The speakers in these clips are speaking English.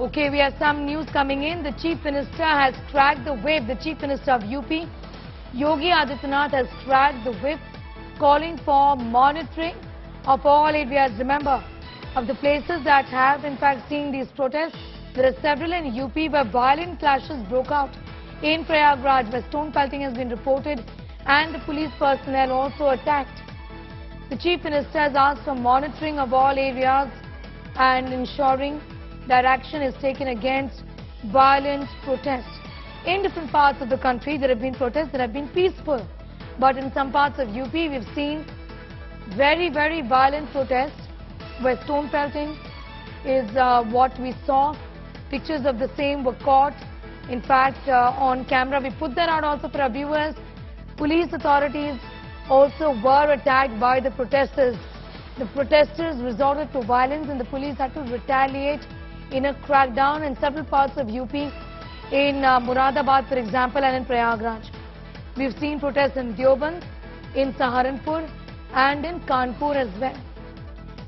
Okay, we have some news coming in. The Chief Minister has cracked the whip. The Chief Minister of UP, Yogi Adityanath, has cracked the whip, calling for monitoring of all areas. Remember, of the places that have in fact seen these protests, there are several in UP where violent clashes broke out. In Prayagraj, where stone pelting has been reported and the police personnel also attacked. The Chief Minister has asked for monitoring of all areas and ensuring that action is taken against violent protests. In different parts of the country, there have been protests that have been peaceful. But in some parts of UP, we've seen very, very violent protests where stone pelting is what we saw. Pictures of the same were caught. In fact, on camera, we put that out also for our viewers. Police authorities also were attacked by the protesters. The protesters resorted to violence and the police had to retaliate in a crackdown in several parts of UP, in Moradabad, for example, and in Prayagraj. We've seen protests in Deoband, in Saharanpur, and in Kanpur as well.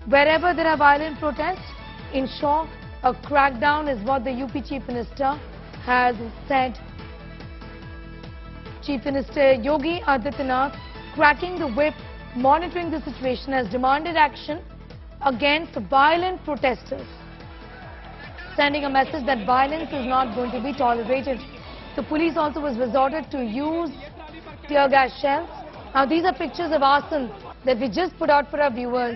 Wherever there are violent protests, ensure a crackdown is what the UP Chief Minister has said. Chief Minister Yogi Adityanath, cracking the whip, monitoring the situation, has demanded action against violent protesters, sending a message that violence is not going to be tolerated. The police also was resorted to use tear gas shells. Now these are pictures of arson that we just put out for our viewers,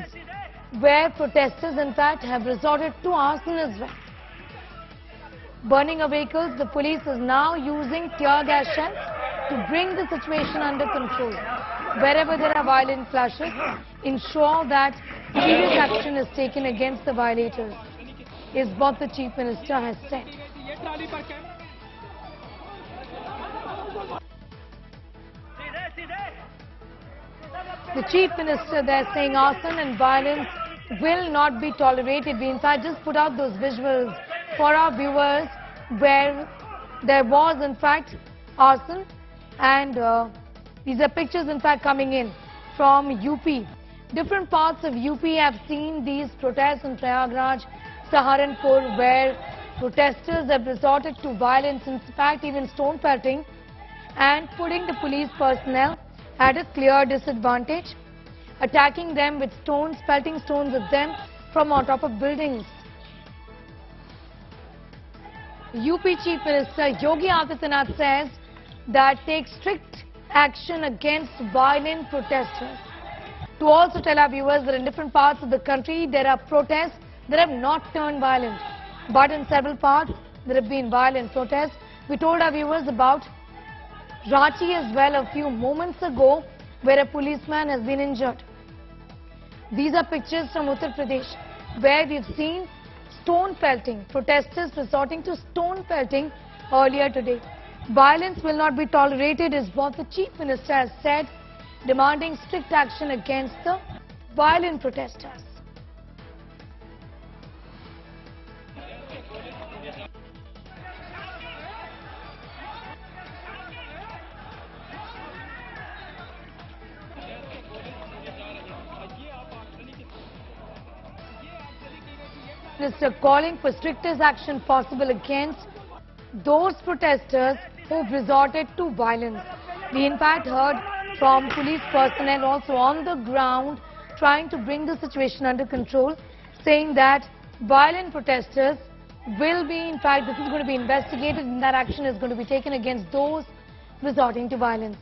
where protesters in fact have resorted to arson as well. Burning of vehicles, the police is now using tear gas shells to bring the situation under control. Wherever there are violent clashes, ensure that serious action is taken against the violators, is what the Chief Minister has said. The Chief Minister there saying arson and violence will not be tolerated. We in fact just put out those visuals for our viewers where there was in fact arson, and these are pictures in fact coming in from UP. Different parts of UP have seen these protests in Prayagraj, Saharanpur, where protesters have resorted to violence, in fact even stone pelting, and putting the police personnel at a clear disadvantage, attacking them with stones, pelting stones at them from on top of buildings. UP Chief Minister Yogi Adityanath says that take strict action against violent protesters. To also tell our viewers that in different parts of the country there are protests that have not turned violent, but in several parts there have been violent protests. We told our viewers about Ranchi as well a few moments ago, where a policeman has been injured. These are pictures from Uttar Pradesh, where we've seen stone pelting, protesters resorting to stone pelting earlier today. Violence will not be tolerated is what the Chief Minister has said, demanding strict action against the violent protesters. Minister calling for strictest action possible against those protesters who resorted to violence. We in fact heard from police personnel also on the ground trying to bring the situation under control, saying that violent protesters will be, in fact, this is going to be investigated and that action is going to be taken against those resorting to violence.